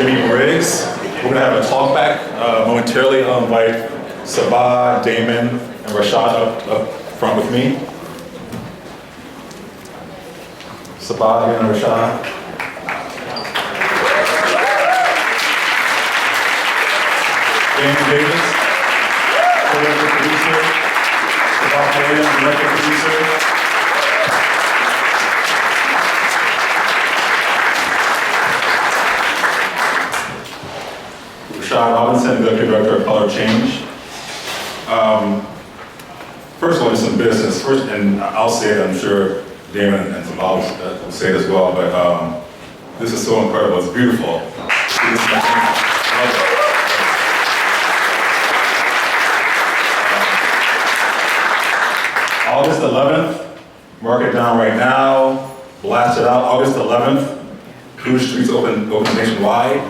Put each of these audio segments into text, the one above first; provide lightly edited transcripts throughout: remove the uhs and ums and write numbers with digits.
Jimmy Briggs. We're gonna have a talk back momentarily. I'll invite Sabah, Damon, and Rashad up front with me. Sabah and Rashad. Damon Davis, director producer. Sabah Williams, director producer. Rashad Robinson, Executive Director of Color Change. First of all, just some business. First, and I'll say it, I'm sure Damon and Sabah will say it as well, but this is so incredible, it's beautiful. August 11th, mark it down right now, blast it out. August 11th, Cruise Streets open nationwide.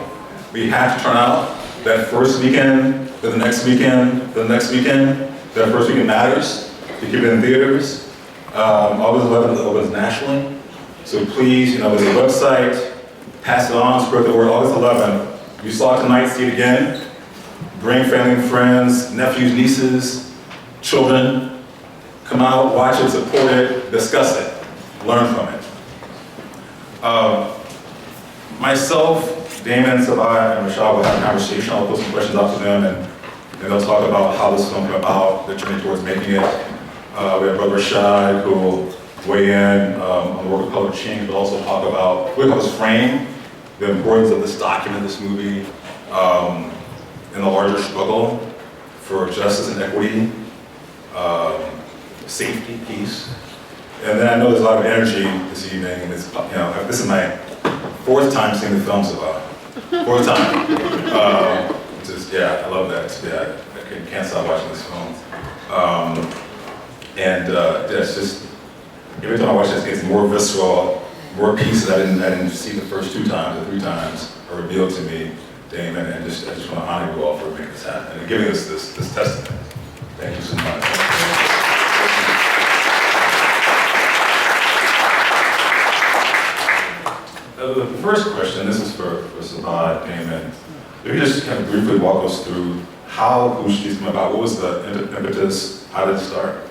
We have to turn out. That first weekend, then the next weekend, then the next weekend. That first weekend matters. You keep it in theaters. August 11th opens nationally. So please, visit the website, pass it on, spread the word. August 11th. You saw it tonight, see it again. Bring family and friends, nephews, nieces, children. Come out, watch it, support it, discuss it, learn from it. Myself, Damon, Sabah, and Rashad will have a conversation. I'll put some questions out to them, and they'll talk about how this film came about, the journey towards making it. We have Brother Rashad who will weigh in on the work of Color Change, but also talk about, we call this frame, the importance of this document, this movie, in the larger struggle for justice and equity, safety, peace. And then I know there's a lot of energy this evening, and it's, this is my fourth time seeing the film, Sabah. Fourth time. I love that. Yeah, I can't stop watching this film. It's just, every time I watch this, it's more visceral, more pieces I didn't see the first 2 times or 3 times are revealed to me, Damon, and I just want to honor you all for making this happen and giving us this testament. Thank you so much. The first question, this is for Sabah, Damon. If you just kind of briefly walk us through how Cruise Streets came about, what was the impetus, how did it start?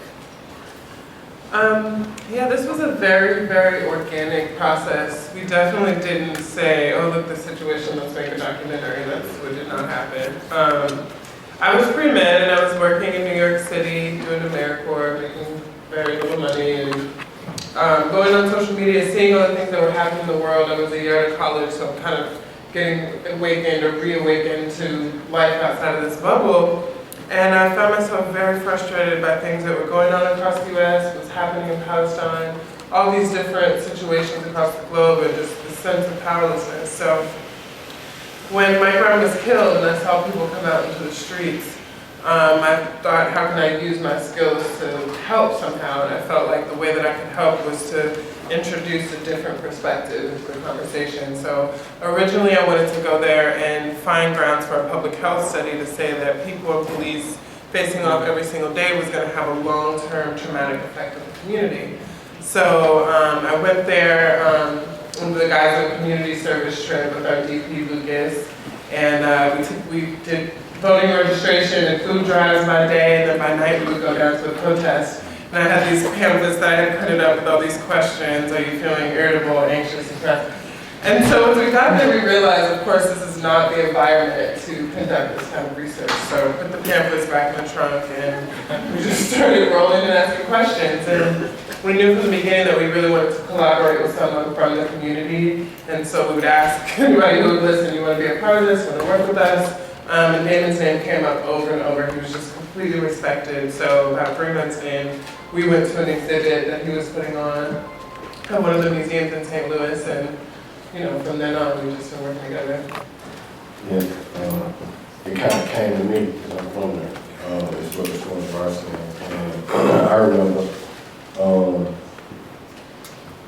This was a very, very organic process. We definitely didn't say, oh, look, the situation, let's make a documentary. That's what did not happen. I was pre-med and I was working in New York City doing AmeriCorps, making very little money, and going on social media, seeing all the things that were happening in the world. I was a year out of college, so I'm kind of getting awakened or reawakened to life outside of this bubble. And I found myself very frustrated by things that were going on across the US, what's happening in Palestine, all these different situations across the globe, and just the sense of powerlessness. So when Mike Brown was killed and I saw people come out into the streets, I thought, how can I use my skills to help somehow? And I felt like the way that I could help was to introduce a different perspective into the conversation. So originally I wanted to go there and find grounds for a public health study to say that people and police facing off every single day was going to have a long-term traumatic effect on the community. So I went there with the guys on a community service trip with our DP Lucas, and we did voting registration and food drives by day, and then by night we would go down to the protest. And I had these pamphlets that I had printed up with all these questions. Are you feeling irritable, anxious, depressed? And so as we got there, we realized, of course, this is not the environment to conduct this kind of research. So put the pamphlets back in the trunk, and we just started rolling and asking questions. And we knew from the beginning that we really wanted to collaborate with someone from the community. And so we would ask anybody who would listen, you want to be a part of this, want to work with us? And Damon's name came up over and over. He was just completely respected. So about 3 months in, we went to an exhibit that he was putting on at one of the museums in St. Louis, and from then on, we've just been working together. Yeah, it kind of came to me because I'm from there. It's what it's going to and I remember,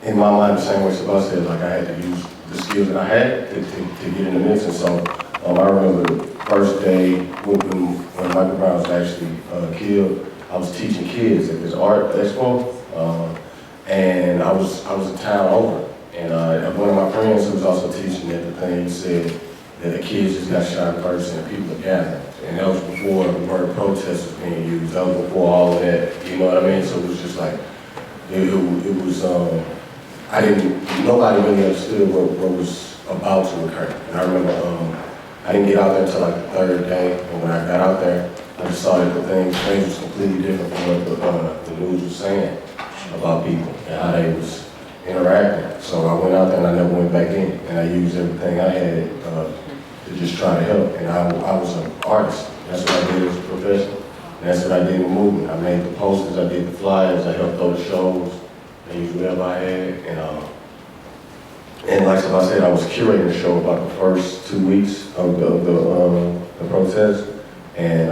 in my mind, the same way Sabah said, like I had to use the skills that I had to get in the mix, and so I remember the first day when Michael Brown was actually killed. I was teaching kids at this art expo, and I was a town over. And one of my friends who was also teaching at the thing, he said, that the kids just got shot first and people are gathering. And that was before the word protest was being used. That was before all of that. You know what I mean? So it was just like, it was, nobody really understood what was about to occur. And I remember, I didn't get out there until like the third day. And when I got out there, I just saw that the things was completely different from what the news was saying about people and how they was interacting. So I went out there and I never went back in. And I used everything I had to just try to help. And I was an artist. That's what I did as a profession. And that's what I did with movement. I made the posters, I did the flyers, I helped throw the shows. I used whatever I had. And like I said, I was curating the show about the first 2 weeks of the protest. And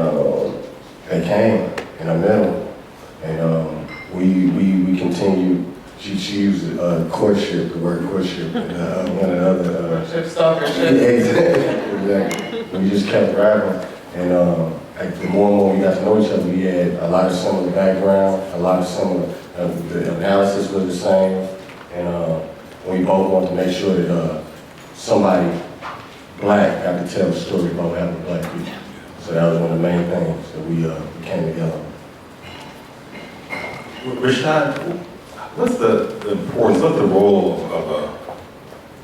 they came and I met them. And we continued. She used courtship, the word courtship, and one another. Stalkership. Exactly. We just kept rapping, and the more and more we got to know each other, we had a lot of similar background, a lot of similar. The analysis was the same, and we both wanted to make sure that somebody black got to tell the story about what happened to black people. So that was one of the main things that we came together. Rashad, what's the importance, what's the role of a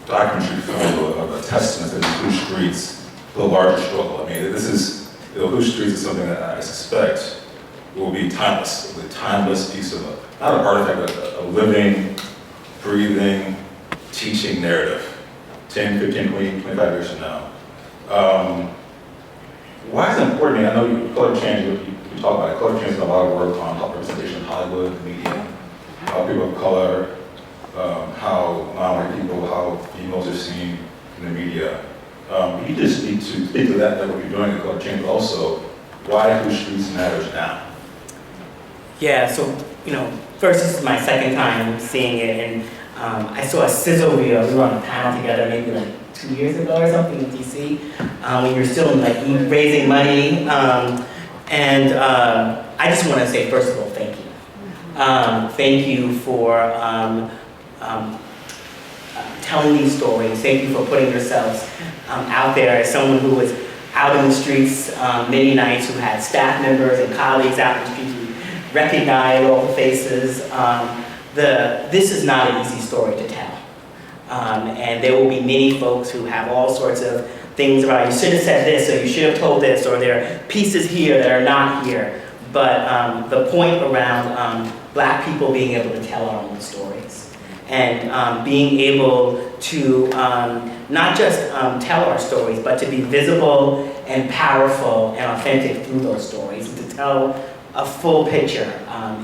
documentary film, of a testament to the Who Streets, the larger struggle? I mean, Who Streets is something that I suspect will be timeless. It will be a timeless piece of, not an artifact, but a living, breathing, teaching narrative, 10, 15, 20, 25 years from now. Why is it important? I know you color change, you talk about it. Color change is a lot of work on representation in Hollywood, the media, how people of color, how non-white people, how females are seen in the media. You just need to speak to that what you're doing in color change, but also why Who Streets matters now. Yeah, so, first, this is my second time seeing it, and I saw a sizzle reel. We were on a panel together maybe like 2 years ago or something in DC, when you're still like raising money. I just want to say, first of all, thank you. Thank you for telling these stories. Thank you for putting yourselves out there as someone who was out in the streets many nights, who had staff members and colleagues out in the streets who recognized all the faces. This is not an easy story to tell. And there will be many folks who have all sorts of things about, you should have said this, or you should have told this, or there are pieces here that are not here. But the point around Black people being able to tell our own stories, and being able to not just tell our stories, but to be visible and powerful and authentic through those stories, and to tell a full picture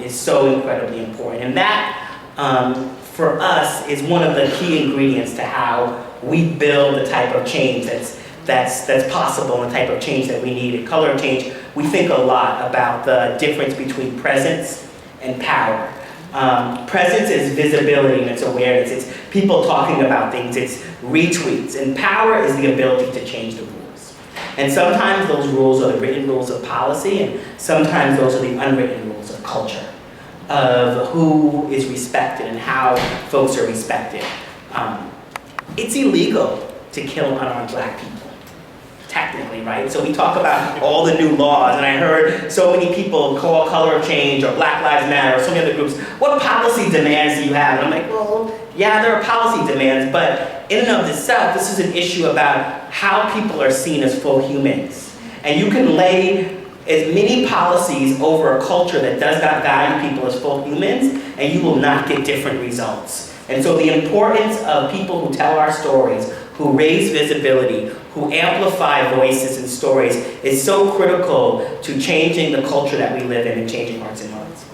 is so incredibly important. And that, for us, is one of the key ingredients to how we build the type of change that's possible, and the type of change that we need. At Color Change, we think a lot about the difference between presence and power. Presence is visibility and it's awareness. It's people talking about things. It's retweets. And power is the ability to change the rules. And sometimes those rules are the written rules of policy, and sometimes those are the unwritten rules of culture, of who is respected and how folks are respected. It's illegal to kill unarmed Black people, technically, right? So we talk about all the new laws, and I heard so many people call Color Change or Black Lives Matter or so many other groups, what policy demands do you have? And I'm like, well, yeah, there are policy demands, but in and of itself, this is an issue about how people are seen as full humans. And you can lay as many policies over a culture that does not value people as full humans, and you will not get different results. And so the importance of people who tell our stories, who raise visibility, who amplify voices and stories is so critical to changing the culture that we live in and changing hearts and minds.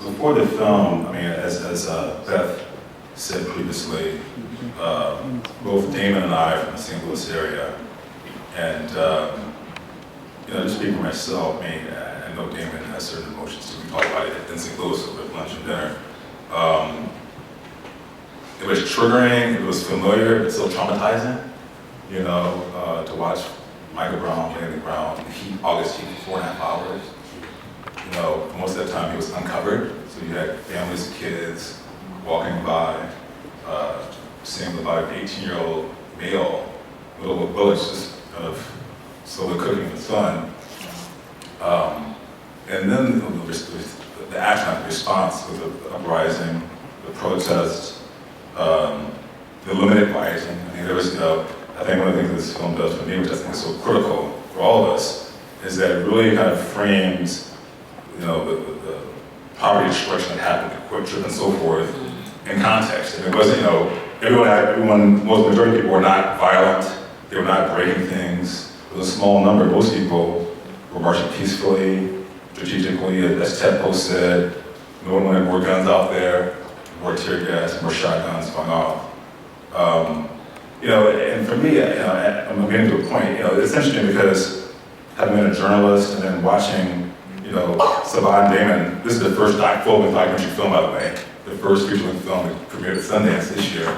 Before the film, I mean, as Beth said previously, both Damon and I are from the St. Louis area, and just speaking for myself, I know Damon has certain emotions too. We talk about it in St. Louis over lunch and dinner. It was triggering, it was familiar, but still traumatizing, to watch Michael Brown, Kennedy Brown, in the heat, August heat, for 4.5 hours. you know, for most of that time he was uncovered. So you had families and kids walking by, seeing about an 18-year-old male, little village, just kind of slowly cooking in the sun. And then the action, the response with the uprising, the protest, the limited rioting. I mean, there was, you know, I think one of the things this film does for me, which I think is so critical for all of us, is that it really kind of frames, you know, the poverty destruction that happened, the quick trip and so forth, in context. And it wasn't, you know, most majority of people were not violent, they were not breaking things. It was a small number. Most people were marching peacefully, strategically, as Ted Post said. No one wanted more guns out there, more tear gas, more shotguns going off. You know, and for me, you know, I'm getting to a point, you know, it's interesting because having been a journalist and then watching, you know, Saban Damon, this is the first full-length documentary film, by the way, the first feature-length film that premiered at Sundance this year.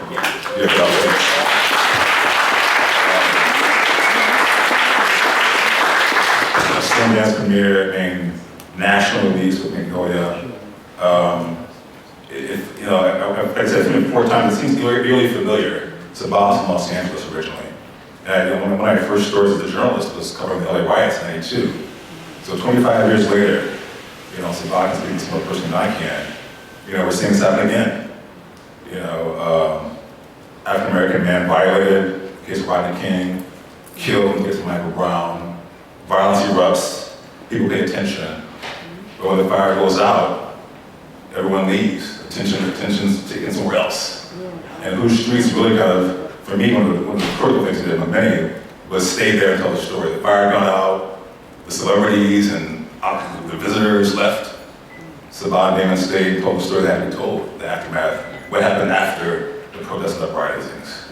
Sundance premiere, I mean, national release with Magnolia. You know, I've said to me 4 times, it seems eerily familiar. Saban's from Los Angeles originally. And one of my first stories as a journalist was covering the LA riots in '92. So 25 years later, you know, Saban can speak to more person than I can. You know, we're seeing this happen again. You know, African-American man violated, in the case of Rodney King, killed in the case of Michael Brown. Violence erupts, people pay attention. But when the fire goes out, everyone leaves. Attention's taken somewhere else. And whose streets really kind of, for me, one of the critical things we did with many was stay there and tell the story. The fire got out, the celebrities and the visitors left. Saban Damon stayed, told the story that had to be told, the aftermath, what happened after the protests and uprisings.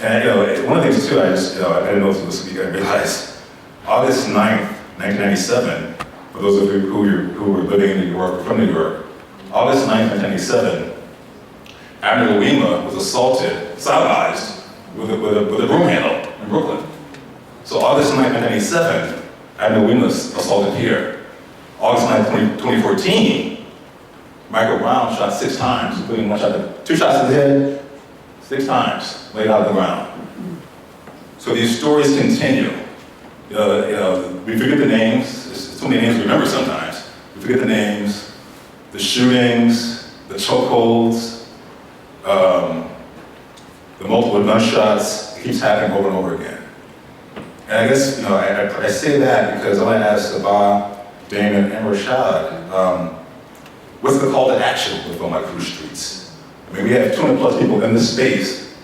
And you know, one of the things too, I didn't know this was, I realized, August 9th, 1997, for those of you who were living in New York or from New York, August 9th, 1997, Abner Louima was assaulted, sodomized, with a broom handle in Brooklyn. So August 9th, 1997, Abner Louima was assaulted here. August 9th, 2014, Michael Brown shot 6 times, including 2 shots in the head, 6 times, laid out on the ground. So these stories continue. You know, we forget the names. There's too many names to remember sometimes. We forget the names, the shootings, the chokeholds, the multiple gunshots. It keeps happening over and over again. And I guess, you know, I say that because I want to ask Saban, Damon, and Rashad, what's the call to action with Film Like Cruise Streets? I mean, we have 200 plus people in this space.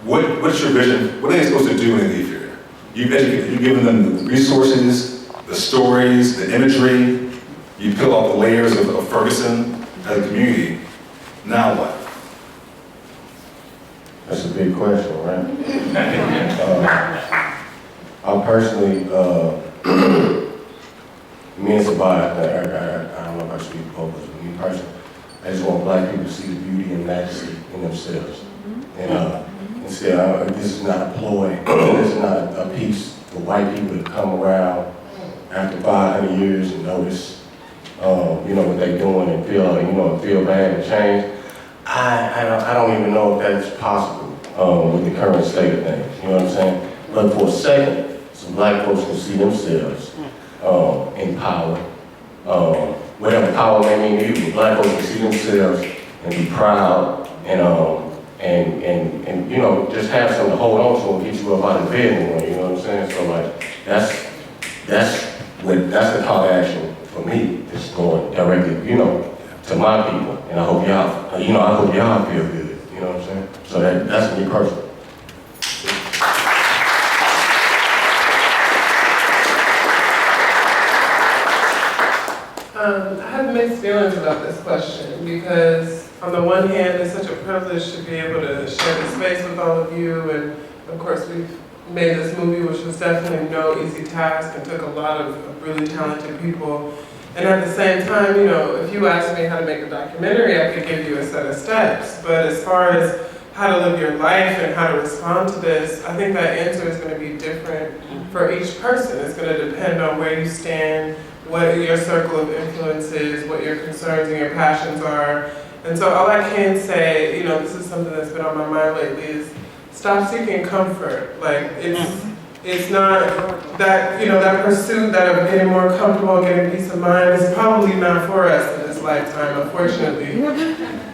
What's your vision? What are they supposed to do when they leave here? You've educated, you've given them the resources, the stories, the imagery. You peel off the layers of Ferguson as a community. Now what? That's a big question, right? I personally, me and Saban, I don't know if I speak for both, but me personally, I just want Black people to see the beauty and majesty in themselves. And instead, this is not a ploy, this is not a piece for white people to come around after 500 years and notice, you know, what they're doing and feel bad and change. I don't even know if that's possible with the current state of things, you know what I'm saying? But for a second, some Black folks can see themselves in power, whatever power may mean to you, but Black folks can see themselves and be proud and you know, just have something to hold on to and get you up out of bed in the morning, you know what I'm saying? So like, that's the call to action for me, just going directly, you know, to my people. And I hope y'all feel good, you know what I'm saying? So that's me personally. I have mixed feelings about this question because on the one hand, it's such a privilege to be able to share the space with all of you, and of course we've made this movie, which was definitely no easy task and took a lot of really talented people. And at the same time, you know, if you asked me how to make a documentary, I could give you a set of steps. But as far as how to live your life and how to respond to this, I think that answer is going to be different for each person. It's going to depend on where you stand, what your circle of influence is, what your concerns and your passions are. And so all I can say, this is something that's been on my mind lately, is stop seeking comfort. Like, it's not that, that pursuit that of getting more comfortable, getting peace of mind is probably not for us in this lifetime, unfortunately.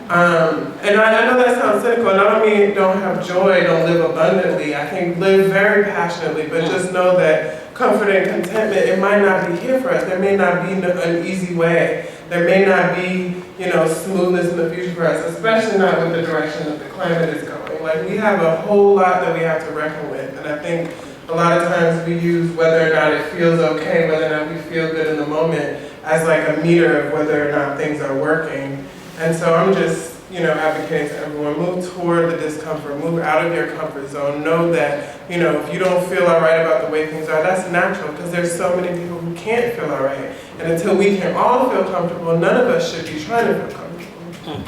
And I know that sounds cynical, and I don't mean don't have joy, don't live abundantly. I think live very passionately, but just know that comfort and contentment, it might not be here for us. There may not be an easy way. There may not be, smoothness in the future for us, especially not with the direction that the climate is going. Like, we have a whole lot that we have to reckon with, and I think a lot of times we use whether or not it feels okay, whether or not we feel good in the moment, as like a meter of whether or not things are working. And so I'm just, advocating to everyone, move toward the discomfort, move out of your comfort zone. Know that, if you don't feel all right about the way things are, that's natural, because there's so many people who can't feel all right. And until we can all feel comfortable, none of us should be trying to feel comfortable.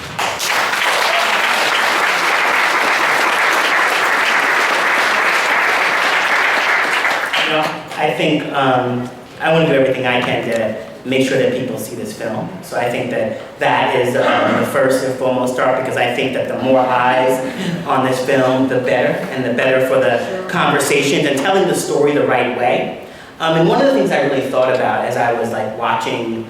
I think I want to do everything I can to make sure that people see this film. So I think that is the first and foremost start, because I think that the more eyes on this film, the better, and the better for the conversations and telling the story the right way. And one of the things I really thought about as I was like watching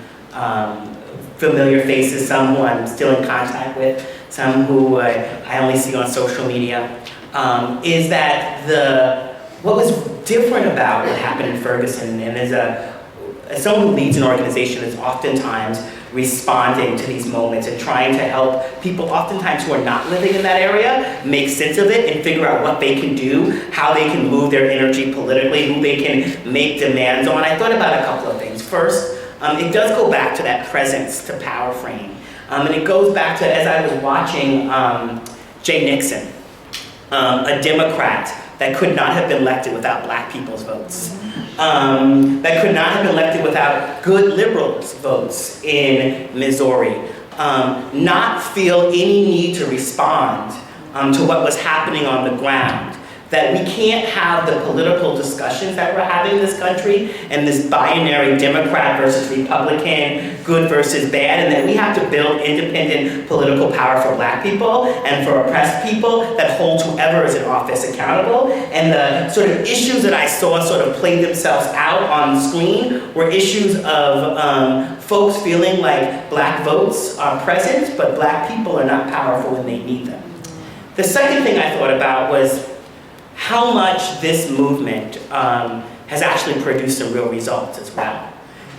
familiar faces, some who I'm still in contact with, some who I only see on social media, is that what was different about what happened in Ferguson, and as someone who leads an organization, is oftentimes responding to these moments and trying to help people oftentimes who are not living in that area make sense of it and figure out what they can do, how they can move their energy politically, who they can make demands on. I thought about a couple of things. First, it does go back to that presence to power frame. And it goes back to, as I was watching Jay Nixon, a Democrat that could not have been elected without black people's votes. That could not have been elected without good liberals' votes in Missouri. Not feel any need to respond to what was happening on the ground. That we can't have the political discussions that we're having in this country and this binary Democrat versus Republican, good versus bad, and that we have to build independent political power for black people and for oppressed people that hold whoever is in office accountable. And the sort of issues that I saw sort of play themselves out on screen were issues of folks feeling like black votes are present, but black people are not powerful when they need them. The second thing I thought about was how much this movement has actually produced some real results as well.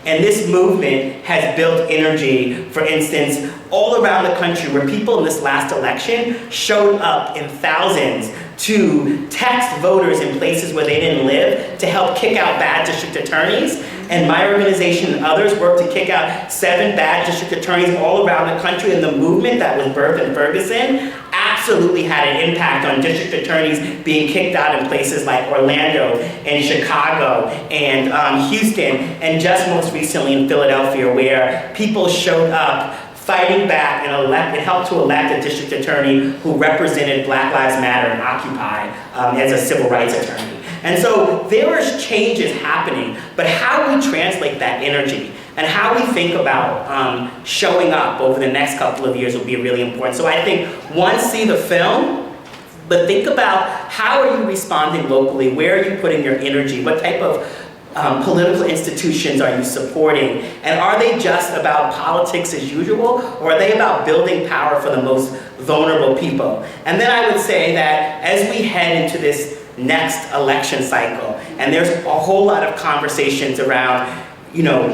And this movement has built energy, for instance, all around the country, where people in this last election showed up in thousands to text voters in places where they didn't live to help kick out bad district attorneys. And my organization and others worked to kick out 7 bad district attorneys all around the country. And the movement that was birthed in Ferguson absolutely had an impact on district attorneys being kicked out in places like Orlando and Chicago and Houston, and just most recently in Philadelphia, where people showed up fighting back and helped to elect a district attorney who represented Black Lives Matter and Occupy as a civil rights attorney. And so there are changes happening, but how we translate that energy and how we think about showing up over the next couple of years will be really important. So I think, one, see the film, but think about how are you responding locally? Where are you putting your energy? What type of political institutions are you supporting? And are they just about politics as usual, or are they about building power for the most vulnerable people? And then I would say that as we head into this next election cycle, and there's a whole lot of conversations around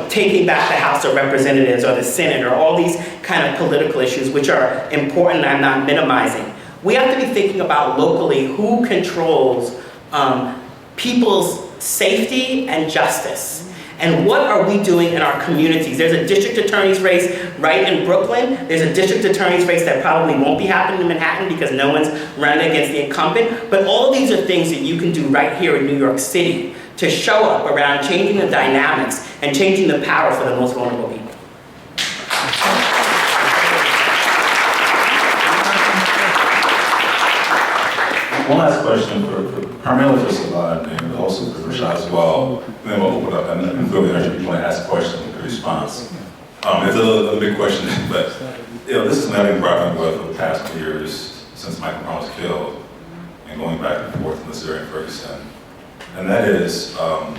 taking back the House of Representatives or the Senate or all these kind of political issues, which are important and I'm not minimizing. We have to be thinking about locally who controls people's safety and justice. And what are we doing in our communities? There's a district attorney's race right in Brooklyn. There's a district attorney's race that probably won't be happening in Manhattan because no one's running against the incumbent. But all these are things that you can do right here in New York City to show up around changing the dynamics and changing the power for the most vulnerable people. One last question primarily for Savon and also for Rashad as well. Then we'll open up and feel the energy if you want to ask a question. the response. It's a big question, but this is something I've been grappling with for the past few years since Michael Brown was killed, and going back and forth in this area in Ferguson. And that is, I'm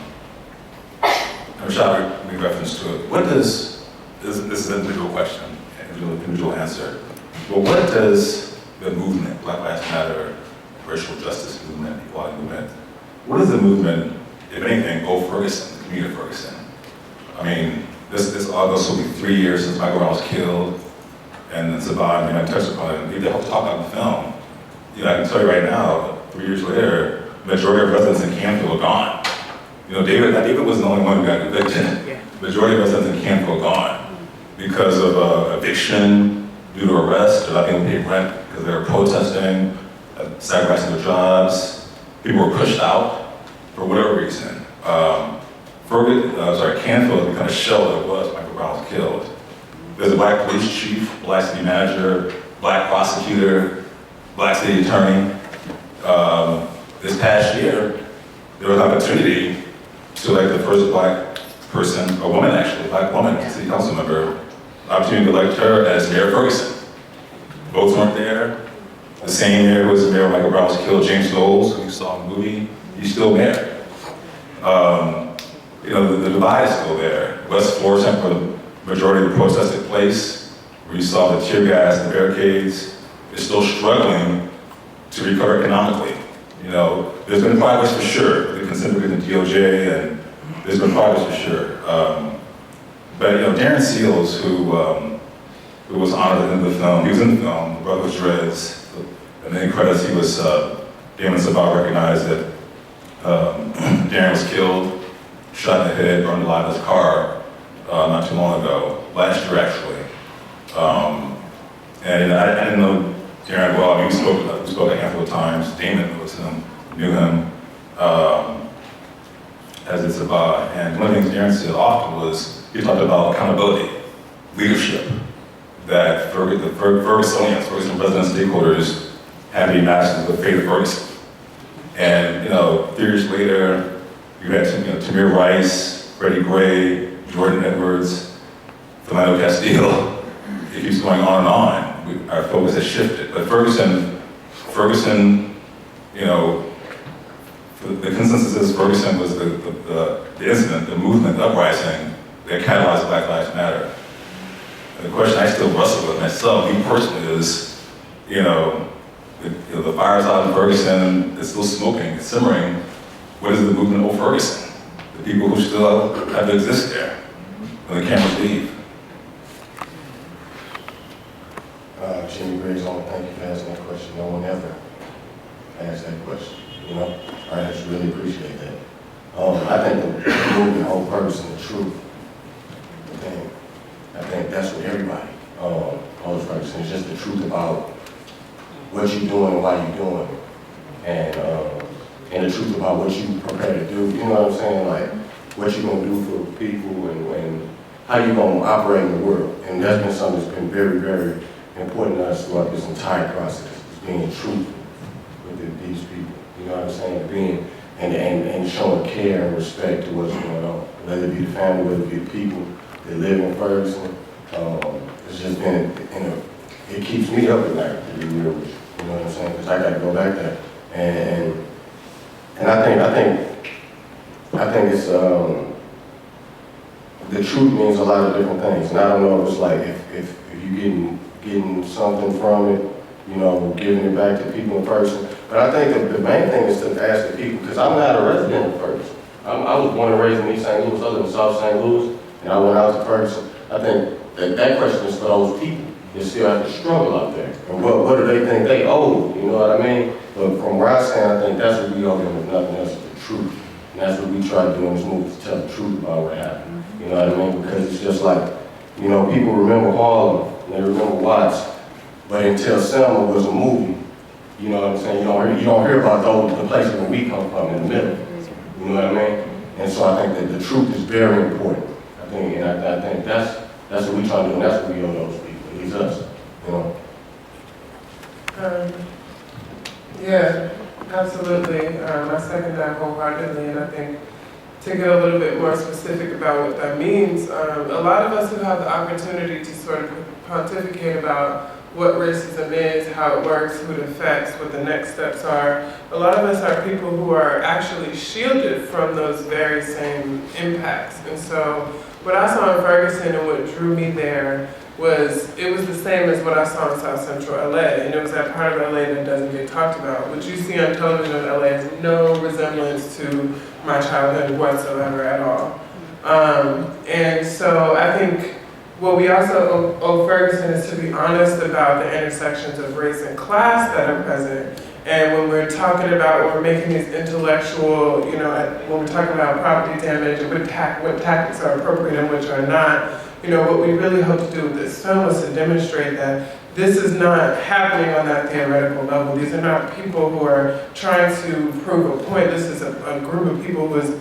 sure I make reference to it. What does, this is an individual question, individual answer, but what does the movement, Black Lives Matter, racial justice movement, equality movement, what does the movement, if anything, owe Ferguson, the community of Ferguson? I mean, this August will be 3 years since Michael Brown was killed, and Saban, I touched upon it, maybe they'll talk about the film. I can tell you right now, 3 years later, the majority of residents in Canfield are gone. David wasn't the only one who got evicted. Yeah. Majority of residents in Canfield are gone because of eviction, due to arrest, they're not being paid rent because they were protesting, sacrificing their jobs. People were pushed out for whatever reason. Canfield has become a shell that it was when Michael Brown was killed. There's a black police chief, black city manager, black prosecutor, black city attorney. This past year, there was an opportunity to elect the first black person, a woman actually, a black woman, city council member, opportunity to elect her as Mayor of Ferguson. Votes weren't there. The same year was the mayor Michael Brown was killed, James Knowles, who you saw in the movie, he's still mayor. The divide is still there. West Florissant, where the majority of the protests took place, where you saw the tear gas and barricades, is still struggling to recover economically. There's been progress for sure. The consent decree in the DOJ, and there's been progress for sure. But Darren Seals, who was honored in the film, he was in the film, the brother was Drez, and then in credits he was, Damon Sabat recognized that Darren was killed, shot in the head, burned alive in his car not too long ago, last year actually. And I didn't know Darren well. I mean, we spoke a handful of times. Damon was him, knew him, as did Sabat. And one of the things Darren said often was, he talked about accountability, leadership, that the Fergusonians, Ferguson resident stakeholders, had to be masters of the fate of Ferguson. And 3 years later, you had Tamir Rice, Freddie Gray, Jordan Edwards, Philando Castile. It keeps going on and on. Our focus has shifted. But Ferguson, the consensus is Ferguson was the incident, the movement, the uprising that catalyzed Black Lives Matter. And the question I still wrestle with myself, me personally, is, the fire's out in Ferguson, it's still smoking, it's simmering. What is the movement of Ferguson? The people who still have to exist there when the cameras leave. Jimmy Griggs, thank you for asking that question. No one ever asked that question, I just really appreciate that. I think the movement of Ferguson, the truth, I think that's what everybody owes Ferguson. It's just the truth about what you're doing and why you're doing it. And the truth about what you prepare to do, you know what I'm saying? Like, what you're gonna do for people and how you're gonna operate in the world. And that's been something that's been very, very important to us throughout this entire process, is being truthful with these people. You know what I'm saying? Being, and showing care and respect to what's going on. Whether it be the family, whether it be the people that live in Ferguson. It's just been, it keeps me up at night, to be real with you. You know what I'm saying? Because I gotta go back there. And I think it's, the truth means a lot of different things. And I don't know if it's like, if you getting something from it, giving it back to people in person. But I think the main thing is to ask the people, because I'm not a resident of Ferguson. I was born and raised in East St. Louis, I live in South St. Louis, and I went out to Ferguson. I think that question is for those people that still have to struggle out there. And what do they think they owe, you know what I mean? But from where I stand, I think that's what we owe them, if nothing else, the truth. And that's what we try to do in this movie, to tell the truth about what happened. You know what I mean? Because it's just like, people remember Harlem, and they remember Watts, but until Selma was a movie, you know what I'm saying? You don't hear about the places where we come from in the middle. You know what I mean? And so I think that the truth is very important. I think that's what we try to do, and that's what we owe those people, at least us, Yeah, absolutely. I second that wholeheartedly, and I think to get a little bit more specific about what that means, a lot of us who have the opportunity to sort of pontificate about what racism is, how it works, who it affects, what the next steps are, a lot of us are people who are actually shielded from those very same impacts. And so what I saw in Ferguson and what drew me there was, it was the same as what I saw in South Central LA, and it was that part of LA that doesn't get talked about. What you see on television in LA has no resemblance to my childhood whatsoever at all. And so I think what we also owe Ferguson is to be honest about the intersections of race and class that are present. And when we're talking about, when we're making these intellectual, when we're talking about property damage and what tactics are appropriate and which are not, what we really hope to do with this film is to demonstrate that this is not happening on that theoretical level. These are not people who are trying to prove a point. This is a group of people who is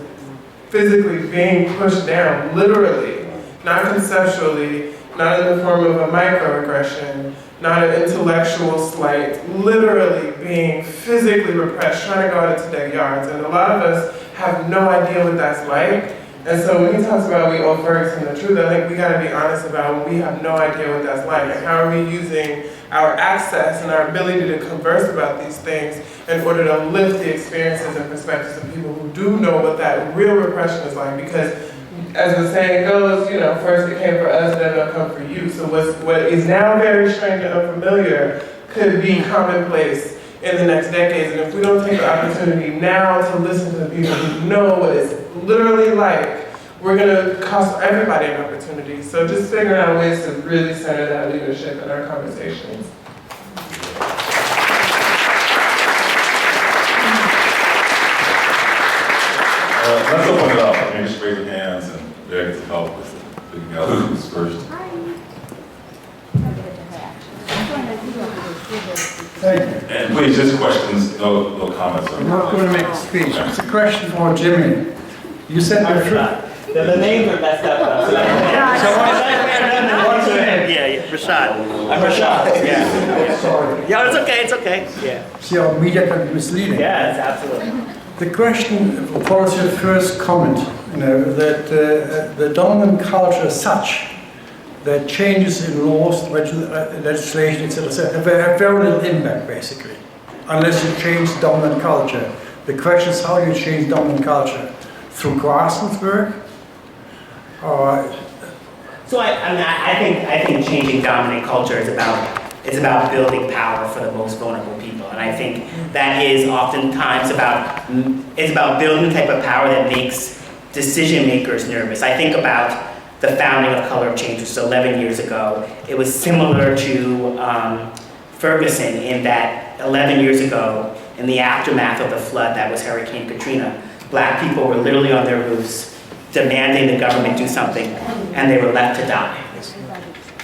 physically being pushed down, literally, not conceptually, not in the form of a microaggression, not an intellectual slight, literally being physically repressed, trying to go out into their yards. And a lot of us have no idea what that's like. And so when he talks about we owe Ferguson the truth, I think we gotta be honest about when we have no idea what that's like, and how are we using our access and our ability to converse about these things in order to lift the experiences and perspectives of people who do know what that real repression is like. Because as the saying goes, first it came for us, then it'll come for you. So what is now very strange and unfamiliar could be commonplace in the next decades. And if we don't take the opportunity now to listen to the people who know what it's literally like, we're gonna cost everybody an opportunity. So just figuring out ways to really center that leadership in our conversations. Let's open it up. I mean, just raise your hands and beg to help with figuring out who's first. Thank you. And please, just questions, no comments. I'm not going to make a speech. It's a question for Jimmy. You said the truth. The names are messed up. So what's your name? Yeah, Rashad. I'm Rashad. Yeah. Sorry. Yeah, it's okay. Yeah. See how media can be misleading. Yeah, it's absolutely. The question follows your first comment, that the dominant culture is such that changes in laws, legislation, etc., have very little impact, basically, unless you change dominant culture. The question is how you change dominant culture. Through grassroots work? So I think changing dominant culture is about building power for the most vulnerable people, and I think that is oftentimes about building the type of power that makes decision makers nervous. I think about the founding of Color of Change, which was 11 years ago. It was similar to Ferguson in that 11 years ago, in the aftermath of the flood that was Hurricane Katrina, Black people were literally on their roofs demanding the government do something, and they were left to die.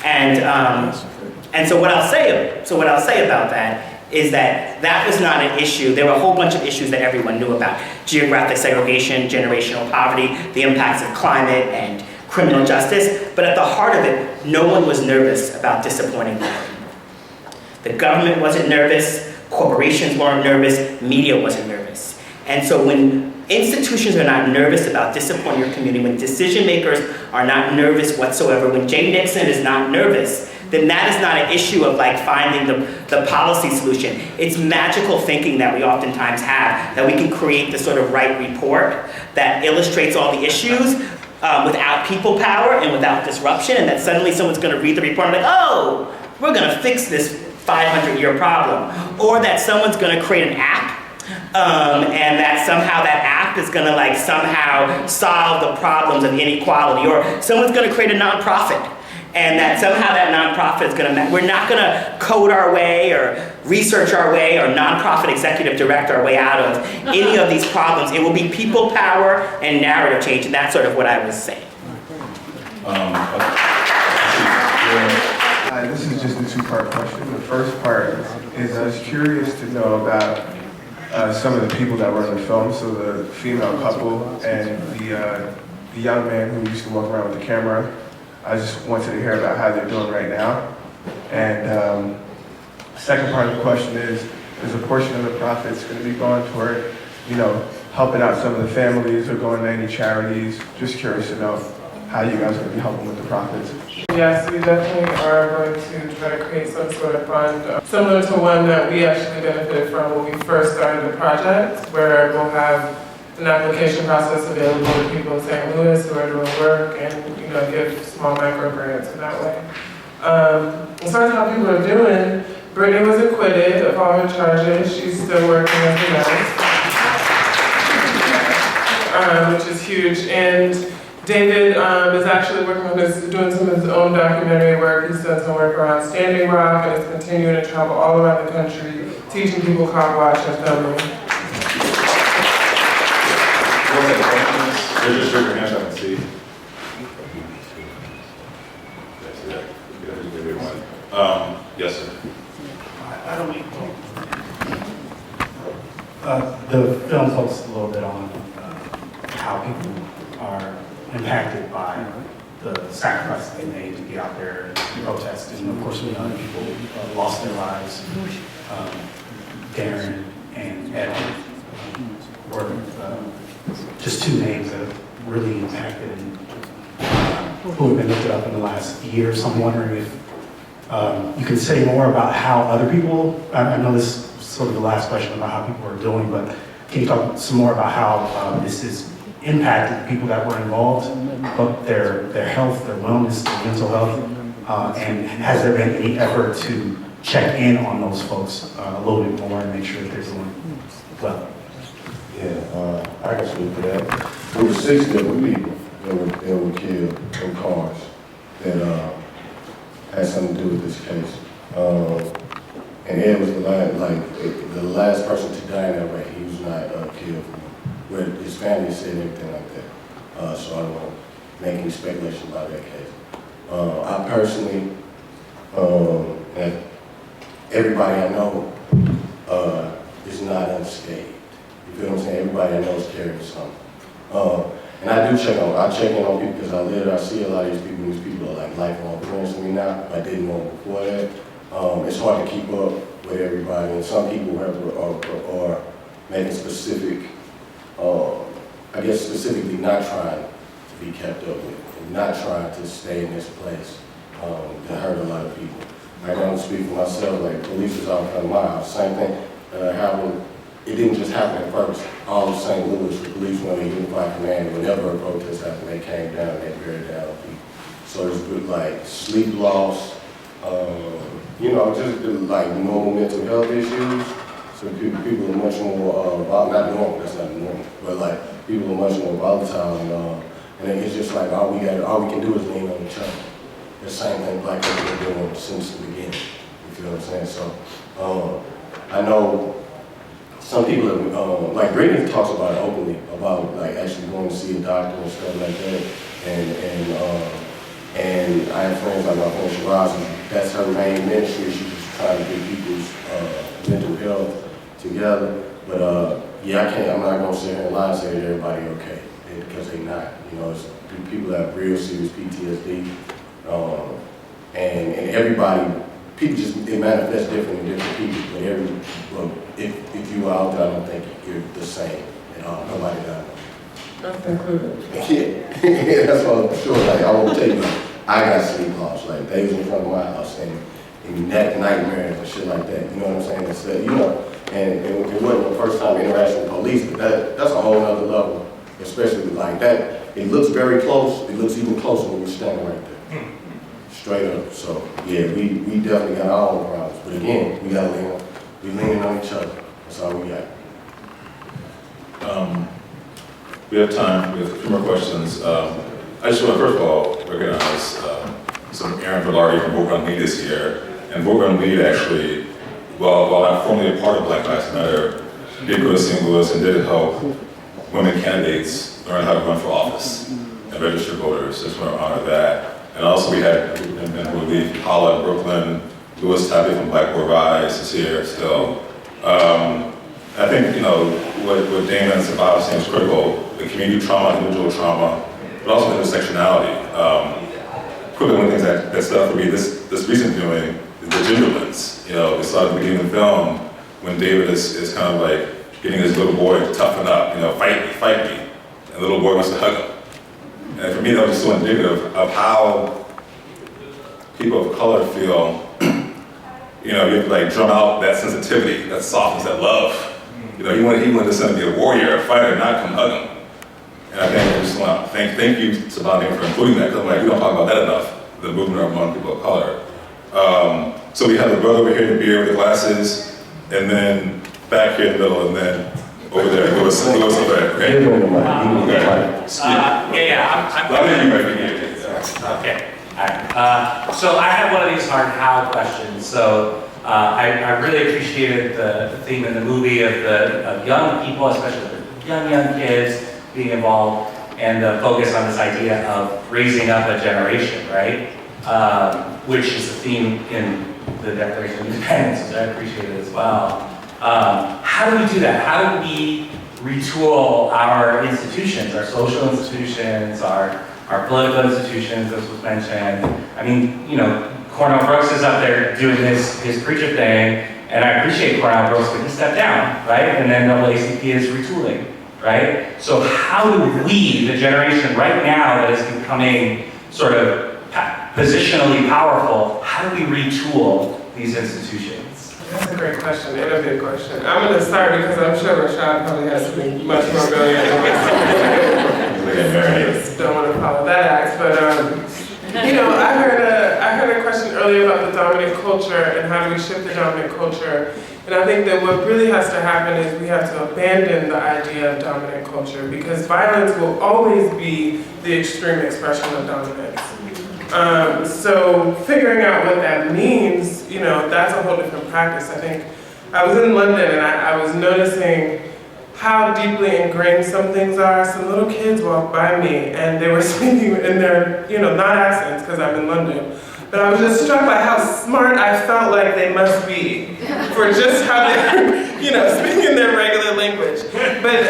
And so what I'll say about that is that was not an issue. There were a whole bunch of issues that everyone knew about: geographic segregation, generational poverty, the impacts of climate, and criminal justice. But at the heart of it, no one was nervous about disappointing them. The government wasn't nervous, corporations weren't nervous, media wasn't nervous. And so when institutions are not nervous about disappointing your community, when decision makers are not nervous whatsoever, when Jay Nixon is not nervous, then that is not an issue of finding the policy solution. It's magical thinking that we oftentimes have, that we can create the sort of right report that illustrates all the issues without people power and without disruption, and that suddenly someone's gonna read the report and be like, oh, we're gonna fix this 500-year problem. Or that someone's gonna create an app, and that somehow that app is gonna somehow solve the problems of inequality. Or someone's gonna create a nonprofit, and that somehow that nonprofit is gonna, we're not gonna code our way or research our way or nonprofit executive direct our way out of any of these problems. It will be people power and narrative change, and that's sort of what I was saying. This is just a two-part question. The first part is I was curious to know about some of the people that were in the film, so the female couple and the young man who used to walk around with the camera. I just wanted to hear about how they're doing right now. And second part of the question is, there's a portion of the profits going to be going toward, helping out some of the families or going to any charities. Just curious to know how you guys are going to be helping with the profits. Yes, we definitely are going to try to create some sort of fund, similar to one that we actually benefited from when we first started the project, where we'll have an application process available to people in St. Louis who are doing work and, give small micro grants in that way. As far as how people are doing, Brittany was acquitted of all her charges. She's still working as a nurse, which is huge. And David is actually doing some of his own documentary work. He's done some work around Standing Rock and is continuing to travel all around the country, teaching people car wash and filming. Just raise your hand so I can see. Yes, sir. I don't need the film focuses a little bit on how people are impacted by the sacrifices they made to be out there and protest. And of course, we know that people lost their lives. Darren and Edward were just two names that have really impacted and who have been lifted up in the last year. So I'm wondering if you can say more about how other people, I know this is sort of the last question about how people are doing, but can you talk some more about how this has impacted people that were involved, but their health, their wellness, their mental health, and has there been any effort to check in on those folks a little bit more and make sure that they're doing well? Yeah, I can speak to that. There were 6 different people that were killed in cars that had something to do with this case. And Ed was the last person to die in that way. He was not killed. Where his family said everything like that. So I don't want to make any speculation about that case. I personally, and everybody I know is not unscathed. You feel what I'm saying? Everybody I know is carrying something. And I check in on people because I see a lot of these people are like lifelong friends to me now. I didn't know before that. It's hard to keep up with everybody, and some people are making specific, I guess specifically not trying to be kept up with, and not trying to stay in this place that hurt a lot of people. I don't speak for myself, like police was out in front of my house, same thing happened. It didn't just happen at first. All of St. Louis, the police went in unified command. Whenever a protest happened, they came down and they buried down people. So it's good, like sleep loss, just like normal mental health issues. So people are much more, not normal, that's not normal, but like people are much more volatile, and it's just like all we can do is lean on each other. The same thing Black people have been doing since the beginning. You feel what I'm saying? So I know. Some people, like Brittany talks about it openly, about like actually going to see a doctor and stuff like that. And I have friends like my friend Shiraz, and that's her main ministry. She's just trying to get people's mental health together. But I'm not gonna sit here and lie and say that everybody okay, because they're not. It's people that have real serious PTSD, and everybody. People it manifests different in different people, but if you are out there, I don't think you're the same at all. Nobody does. That's included. Yeah, that's what I'm sure. Like, I won't tell you, I got sleep loss. Like, they was in front of my house and nightmares and shit like that. You know what I'm saying? And it wasn't the first time interaction with police, but that's a whole other level, especially like that. It looks very close. It looks even closer when you're standing right there. Straight up. So yeah, we definitely got our own problems. But again, we leaning on each other. That's all we got. We have time. We have a few more questions. I just want to first of all recognize some Aaron Velarde from Vote Run Lead this year. And Vote Run Lead actually, while not formally a part of Black Lives Matter, did go to St. Louis and did help women candidates learn how to run for office and register voters. Just want to honor that. And also we had Relief, Paula in Brooklyn, Louis Tappy from Blackboard Rise is here still. I think, what Dana and Sabah saying is critical, the community trauma, individual trauma, but also intersectionality. Quickly, one of the things that stood out for me, this recent viewing is the gender lens. We saw at the beginning of the film when David is kind of like getting this little boy to toughen up, fight me. And the little boy wants to hug him. And for me, that was just so indicative of how people of color feel. You have to like drum out that sensitivity, that softness, that love. He wanted his son to be a warrior, a fighter, not come hug him. And I think I just want to thank you, Savannah, for including that, because we don't talk about that enough, the movement among people of color. So we have the brother over here in the beard with the glasses, and then back here in the middle, and then over there, Louis over there. Okay. Give him the mic. Give him the mic. Okay. All right. So I have one of these hard how questions. So I really appreciated the theme in the movie of young people, especially the young kids being involved, and the focus on this idea of raising up a generation, right? Which is a theme in the Declaration of Independence, which I appreciate it as well. How do we do that? How do we retool our institutions, our social institutions, our political institutions, as was mentioned? I mean, Cornell Brooks is up there doing his preacher thing, and I appreciate Cornell Brooks, but he stepped down, right? And then NAACP is retooling, right? So how do we, the generation right now that is becoming sort of positionally powerful, how do we retool these institutions? That's a great question, innovative question. I'm going to start because I'm sure Rashad probably has something much more brilliant than I just don't want to follow that act, but I heard a question earlier about the dominant culture and how do we shift the dominant culture. And I think that what really has to happen is we have to abandon the idea of dominant culture, because violence will always be the extreme expression of dominance. So figuring out what that means, that's a whole different practice. I think I was in London and I was noticing how deeply ingrained some things are. Some little kids walked by me and they were speaking in their, not accents because I'm in London, but I was just struck by how smart I felt like they must be for just how they're, speaking their regular language. But,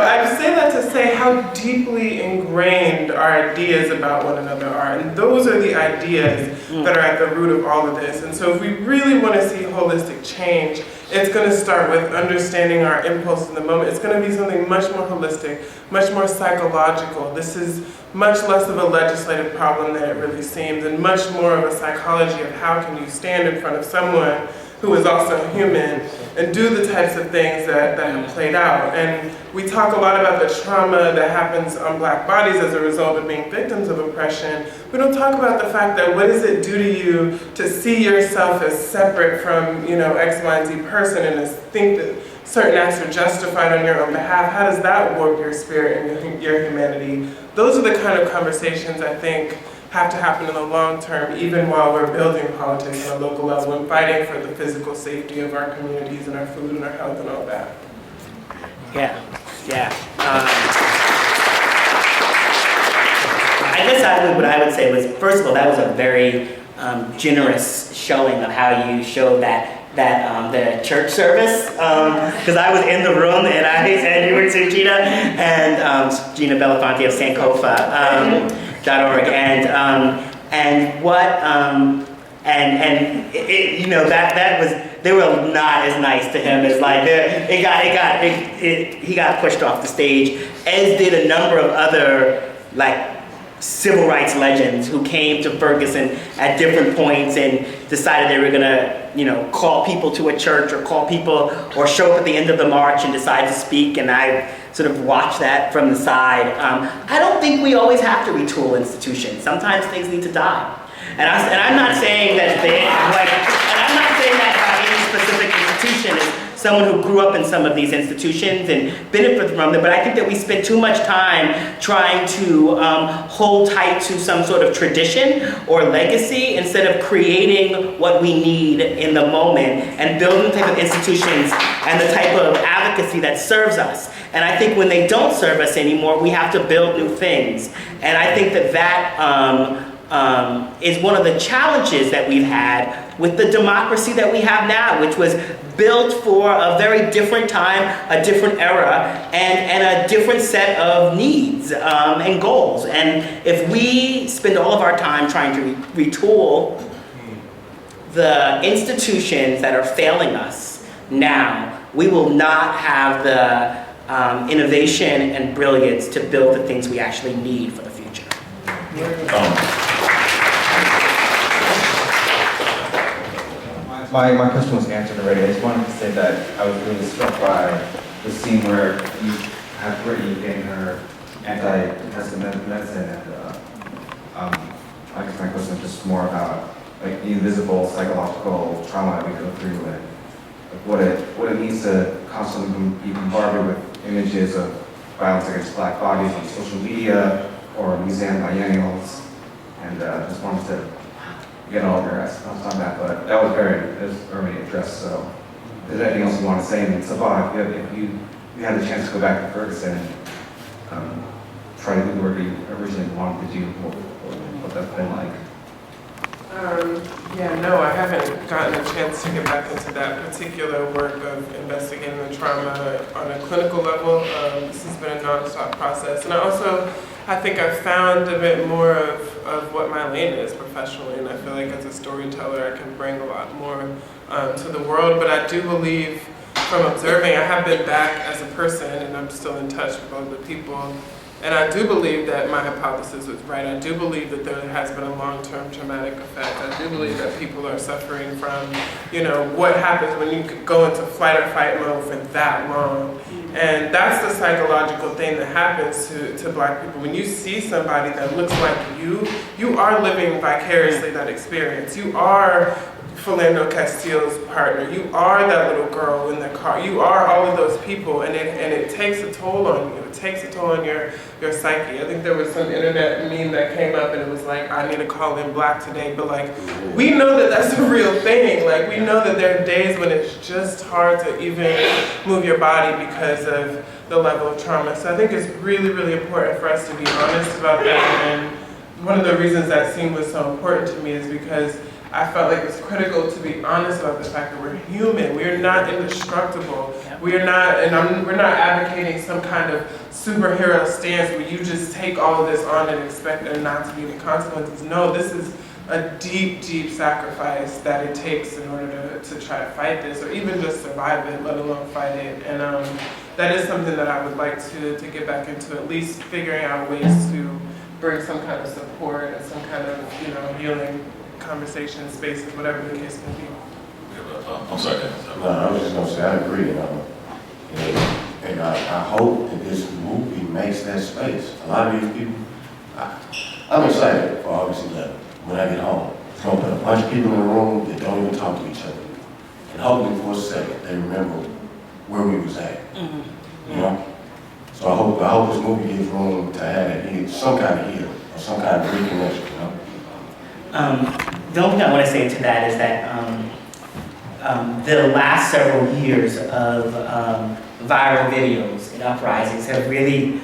I say that to say how deeply ingrained our ideas about one another are. And those are the ideas that are at the root of all of this. And so if we really want to see holistic change, it's going to start with understanding our impulse in the moment. It's going to be something much more holistic, much more psychological. This is much less of a legislative problem than it really seems, and much more of a psychology of how can you stand in front of someone who is also human and do the types of things that have played out. And we talk a lot about the trauma that happens on Black bodies as a result of being victims of oppression. We don't talk about the fact that what does it do to you to see yourself as separate from, X, Y, and Z person, and to think that certain acts are justified on your own behalf. How does that warp your spirit and your humanity? Those are the kind of conversations I think have to happen in the long term, even while we're building politics on a local level and fighting for the physical safety of our communities and our food and our health and all that. Yeah. I guess what I would say was, first of all, that was a very generous showing of how you showed that the church service, because I was in the room and you were too, Gina, and Gina Belafonte of Sankofa.org, that was, they were not as nice to him as like he got pushed off the stage, as did a number of other civil rights legends who came to Ferguson at different points and decided they were gonna, call people to a church or call people or show up at the end of the march and decide to speak, and I sort of watched that from the side. I don't think we always have to retool institutions. Sometimes things need to die. And I'm not saying that about any specific institution is someone who grew up in some of these institutions and benefited from them, but I think that we spend too much time trying to hold tight to some sort of tradition or legacy instead of creating what we need in the moment and building the type of institutions and the type of advocacy that serves us. And I think when they don't serve us anymore, we have to build new things. And I think that is one of the challenges that we've had with the democracy that we have now, which was built for a very different time, a different era, and a different set of needs and goals. And if we spend all of our time trying to retool the institutions that are failing us now, we will not have the innovation and brilliance to build the things we actually need for the future. My question was answered already. I just wanted to say that I was really struck by the scene where you have Brittany getting her anti-depressant medicine, and I guess my question is just more about like the invisible psychological trauma that we go through, and what it means to constantly be bombarded with images of violence against Black bodies on social media or museum biennials, and just wanted to get all of your thoughts on that, but that was already addressed, so if there's anything else you want to say, and Sabah, if you had the chance to go back to Ferguson and try to do the work you originally wanted to do, what that's been like? Yeah, no, I haven't gotten a chance to get back into that particular work of investigating the trauma on a clinical level. This has been a nonstop process. And I think I've found a bit more of what my lane is professionally, and I feel like as a storyteller I can bring a lot more to the world. But I do believe, from observing, I have been back as a person and I'm still in touch with other people. And I do believe that my hypothesis was right. I do believe that there has been a long-term traumatic effect. I do believe that people are suffering from, what happens when you go into flight or fight mode for that long. And that's the psychological thing that happens to Black people. When you see somebody that looks like you are living vicariously that experience. You are Philando Castile's partner. You are that little girl in the car. You are all of those people, and it takes a toll on you. It takes a toll on your psyche. I think there was some internet meme that came up, and it was like, I need to call in Black today. But we know that that's a real thing. We know that there are days when it's just hard to even move your body because of the level of trauma. So I think it's really, really important for us to be honest about that. And one of the reasons that scene was so important to me is because I felt like it's critical to be honest about the fact that we're human. We're not indestructible. We're not advocating some kind of superhero stance where you just take all of this on and expect there not to be any consequences. No, this is a deep, deep sacrifice that it takes in order to try to fight this, or even just survive it, let alone fight it. And that is something that I would like to get back into, at least figuring out ways to bring some kind of support and some kind of healing conversation spaces, whatever the case may be. I'm sorry. No, I was just gonna say, I agree, and I hope that this movie makes that space. A lot of these people, I'm excited for August 11th when I get home. It's gonna put a bunch of people in the room that don't even talk to each other. And hopefully for a second, they remember where we was at, So I hope this movie gives room to have some kind of healing, or some kind of reconnection, The only thing I want to say to that is that the last several years of viral videos and uprisings have really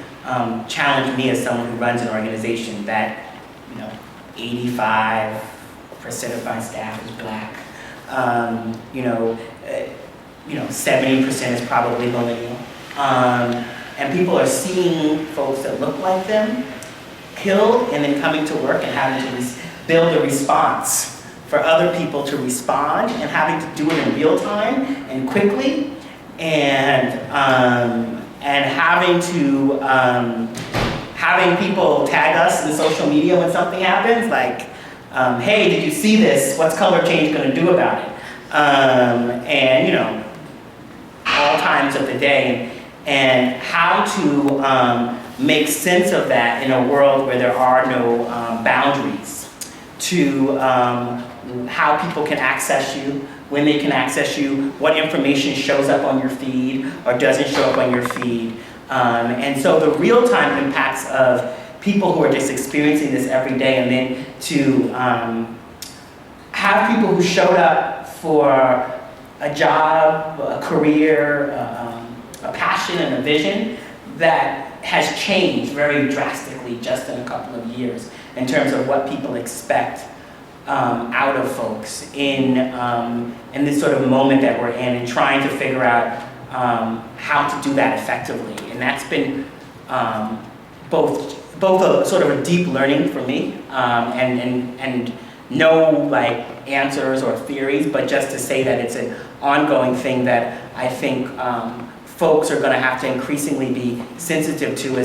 challenged me as someone who runs an organization that 85% of my staff is Black. 70% is probably millennial. And people are seeing folks that look like them killed and then coming to work and having to build a response for other people to respond, and having to do it in real time and quickly, and having people tag us in social media when something happens, like, hey, did you see this? What's color change going to do about it? And all times of the day, and how to make sense of that in a world where there are no boundaries to how people can access you, when they can access you, what information shows up on your feed or doesn't show up on your feed. And so the real-time impacts of people who are just experiencing this every day, and then to have people who showed up for a job, a career, a passion and a vision that has changed very drastically just in a couple of years in terms of what people expect out of folks in this sort of moment that we're in, and trying to figure out how to do that effectively. And that's been both a sort of a deep learning for me, and no like answers or theories, but just to say that it's an ongoing thing that I think folks are going to have to increasingly be sensitive to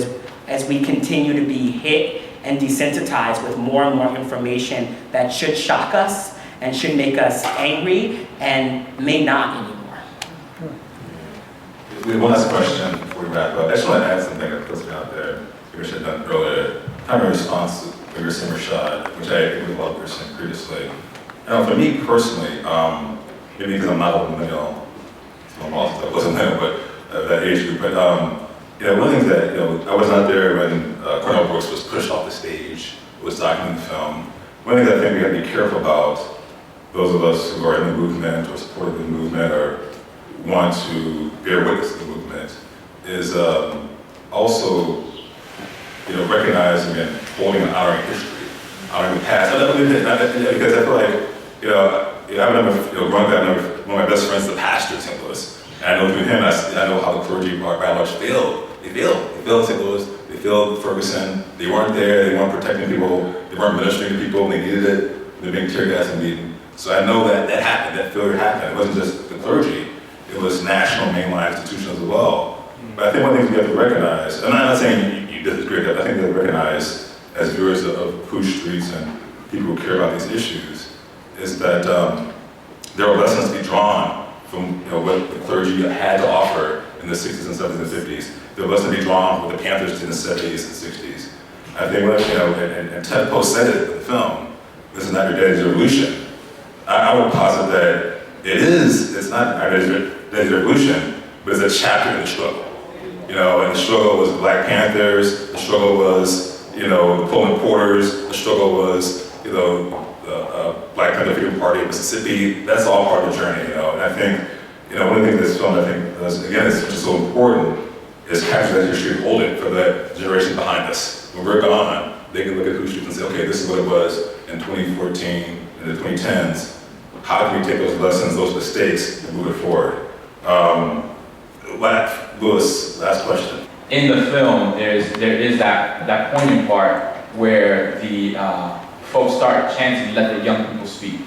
as we continue to be hit and desensitized with more and more information that should shock us and should make us angry and may not anymore. We have one last question before we wrap up. I just want to add something that puts me out there. We should have done earlier. Kind of a response to Bigger Simmer Shot, which I agree with a lot of person previously. Now, for me personally, maybe because I'm not a millennial, my boss wasn't there, but that age group. But you know, one of the things that I was not there when Cornell Brooks was pushed off the stage, was documenting the film. One thing that I think we have to be careful about, those of us who are in the movement or supporting the movement or want to bear witness to the movement, is also recognizing and holding and honoring history, honoring the past. Because I feel like I remember growing up, one of my best friends, the pastor in St. Louis. And I know through him, I know how the clergy by and large failed. They failed St. Louis, they failed Ferguson. They weren't there, they weren't protecting people, they weren't ministering to people, they needed it, they were being tear gassed and beaten. So I know that happened, that failure happened. It wasn't just the clergy, it was national mainline institutions as well. But I think one of the things we have to recognize, and I'm not saying you disagree with that, but I think we have to recognize as viewers of Push Streets and people who care about these issues, is that there are lessons to be drawn from what the clergy had to offer in the 60s and 70s and 50s. There are lessons to be drawn from what the Panthers did in the 70s and 60s. I think and Ted Post said it in the film, this is not your daddy's revolution. I would posit that it's not our daddy's revolution, but it's a chapter in the struggle. And the struggle was Black Panthers, the struggle was, the Pullman Porters, the struggle was, Black Panther Freedom Party of Mississippi. That's all part of the journey, And I think, one of the things this film, I think, does, again, is just so important, is capture that history and hold it for the generation behind us. When we're gone, they can look at Push Streets and say, okay, this is what it was in 2014, in the 2010s. How can we take those lessons, those mistakes, and move it forward? Louis, last question. In the film, there is that poignant part where the folks start chanting, let the young people speak.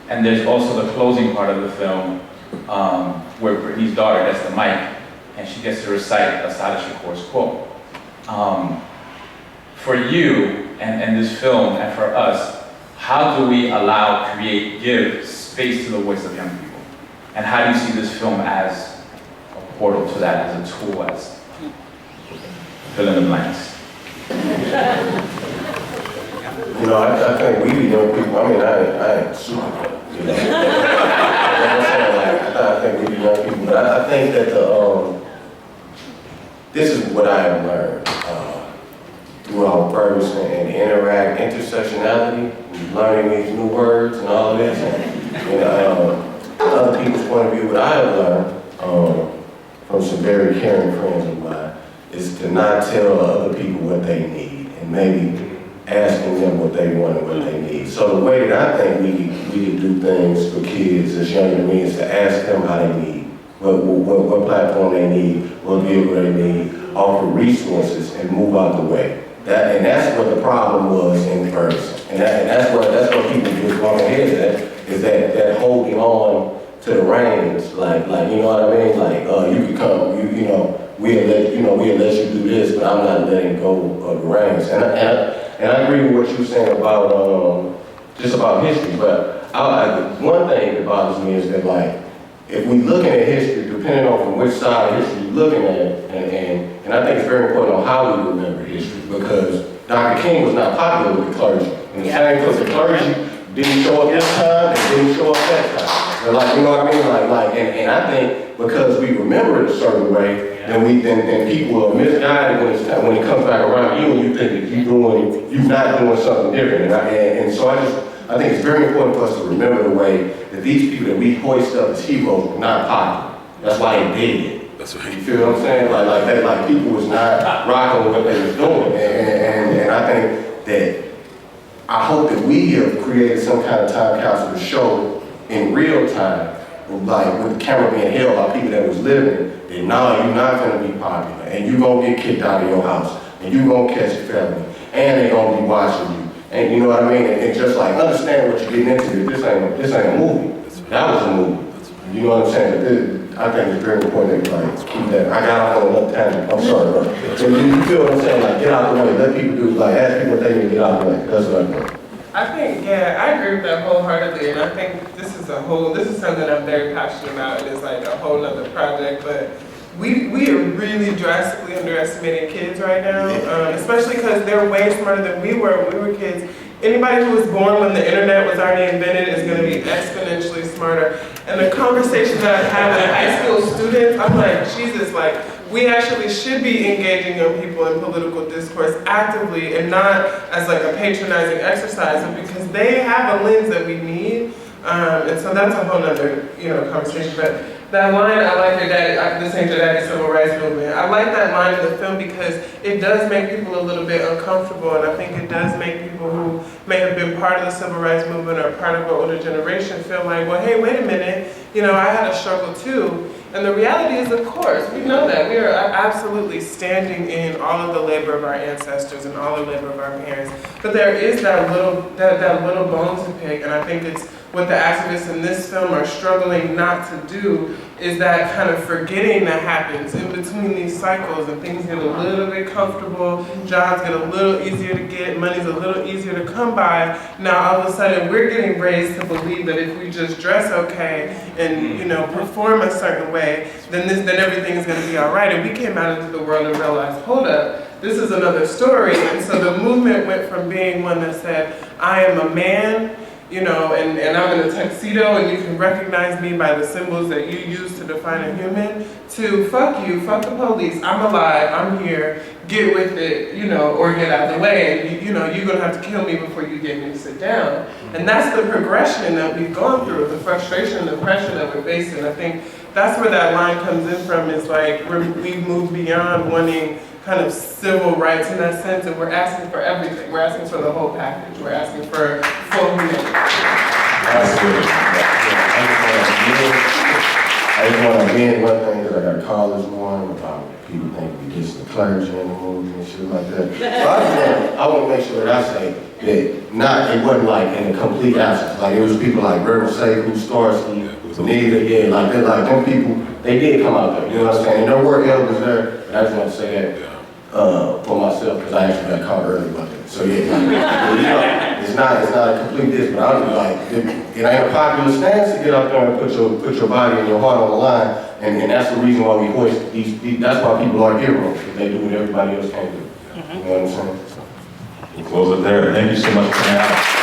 And there's also the closing part of the film where Brittany's daughter gets the mic and she gets to recite Assata Shakur's quote. For you and this film and for us, how do we give space to the voice of young people? And how do you see this film as a portal to that, as a tool, as fill in the blanks? I think we the young people, I ain't super young, I think we the young people, but I think that this is what I have learned through our purpose and intersectionality, learning these new words and all of this, and other people's point of view. What I have learned from some very caring friends of mine is to not tell other people what they need, and maybe asking them what they want and what they need. So the way that I think we can do things for kids as young as me is to ask them how they need, what platform they need, what vehicle they need, offer resources, and move out the way. And that's what the problem was in person. And that's what people just want to hear, is that holding on to the reins, like you know what I mean? Like you can come, we'll let you do this, but I'm not letting go of the reins. And I agree with what you're saying about just about history. But one thing that bothers me is that if we're looking at history, depending on from which side of history you're looking at, and I think it's very important on how we remember history, because Dr. King was not popular with the clergy. And the same because the clergy didn't show up this time, and didn't show up that time. You know what I mean? And I think because we remember it a certain way, then people are misguided when it comes back around you, and you think that you're not doing something different. And so I think it's very important for us to remember the way that these people that we hoist up as heroes were not popular. That's why they did it. That's right. You feel what I'm saying? Like people was not rocking with what they was doing. And I think that I hope that we have created some kind of time capsule to show in real time, with the camera being held by people that was living, that no, you're not gonna be popular, and you're gonna get kicked out of your house, and you're gonna catch a felony, and they're gonna be watching you. And you know what I mean? And just like understand what you're getting into. This ain't a movie. That was a movie. You know what I'm saying? I think it's very important that like keep that. I got off on another tangent. I'm sorry, bro. So you feel what I'm saying? Like get out the way. Let people do. Like ask people what they need to get out the way. That's what I think. I think, yeah, I agree with that wholeheartedly, and I think this is something I'm very passionate about, and it's like a whole nother project, but we are really drastically underestimating kids right now, especially because they're way smarter than we were when we were kids. Anybody who was born when the internet was already invented is going to be exponentially smarter. And the conversation that I have with high school students, I'm like, Jesus, like, we actually should be engaging young people in political discourse actively and not as like a patronizing exercise, but because they have a lens that we need. And so that's a whole nother, conversation. But that line, I like your daddy, this ain't your daddy's civil rights movement. I like that line in the film because it does make people a little bit uncomfortable, and I think it does make people who may have been part of the civil rights movement or part of an older generation feel like, well, hey, wait a minute, I had a struggle too. And the reality is, of course, we know that. We are absolutely standing in all of the labor of our ancestors and all the labor of our parents. But there is that little bone to pick, and I think it's what the activists in this film are struggling not to do is that kind of forgetting that happens in between these cycles, and things get a little bit comfortable, jobs get a little easier to get, money's a little easier to come by. Now all of a sudden we're getting raised to believe that if we just dress okay and perform a certain way, then everything is going to be all right. And we came out into the world and realized, hold up, this is another story. And so the movement went from being one that said, I am a man, and I'm in a tuxedo and you can recognize me by the symbols that you use to define a human, to fuck you, fuck the police, I'm alive, I'm here, get with it, or get out of the way, and you're gonna have to kill me before you get me to sit down. And that's the progression that we've gone through, the frustration and the pressure that we're facing. I think that's where that line comes in from, is like we've moved beyond wanting kind of civil rights in that sense, and we're asking for everything. We're asking for the whole package. We're asking for full humanity. I just want to amend one thing that I got a call this morning about people think we diss the clergy in the movie and shit like that. So I want to make sure that I say that it wasn't like in a complete absence. Like it was people like Reverend Sekou, Starsky, Nita, like them people, they did come out there. You know what I'm saying? And there were elders there, and I just want to say that for myself because I actually got caught early about that. So it's not a complete diss, but I was like, it ain't a popular stance to get out there and put your body and your heart on the line, and that's the reason why we hoist these that's why people are heroes, because they do what everybody else can't do. You know what I'm saying? We'll close it there. Thank you so much for coming out.